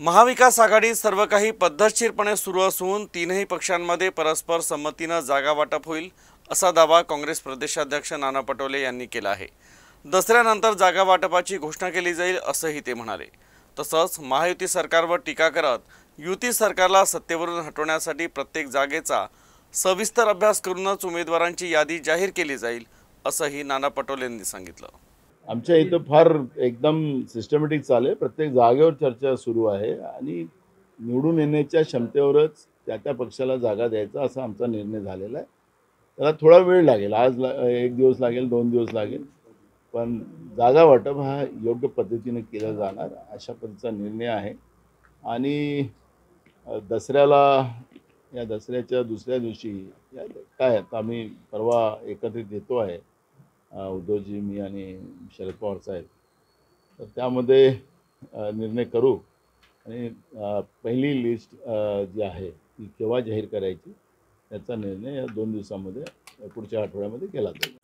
महाविकास आघाडीत सर्व काही पद्धतशीरपणे सुरू असून तीनही पक्षांमध्ये परस्पर संमतीने जागा वाटप होईल असा दावा काँग्रेस प्रदेशाध्यक्ष नाना पटोले यांनी केला आहे। दसऱ्यानंतर जागा वाटपाची घोषणा केली जाईल असंही ते म्हणाले। तसंच महायुती सरकारवर टीका करत युती सरकारला सत्तेवरून हटवण्यासाठी प्रत्येक जागेचा सविस्तर अभ्यास करूनच उमेदवारांची यादी जाहीर केली जाईल असंही नाना पटोले यांनी सांगितलं। आमच्या इथं फार एकदम सिस्टमॅटिक चालू आहे। प्रत्येक जागेवर चर्चा सुरू आहे आणि निवडून येण्याच्या क्षमतेवरच त्या पक्षाला जागा द्यायचा असा आमचा निर्णय झालेला आहे। त्याला थोडा वेळ लागेल, एक दिवस लागेल, 2 दिवस लागेल, पण जागा वाटप हा योग्य पद्धतीने केला जाणार अशा पद्धतीचा निर्णय आहे। आणि दसऱ्याला या दसऱ्याच्या दुसऱ्या दिवशी काय आता आम्ही परवा एकत्रित येतो आहे, उद्धवजी, मी आणि शरद पवार साहेब, तर त्यामध्ये निर्णय करू आणि पहिली लिस्ट जी आहे ती केव्हा जाहीर करायची याचा निर्णय या 2 दिवसामध्ये पुढच्या आठवड्यामध्ये केला जाईल।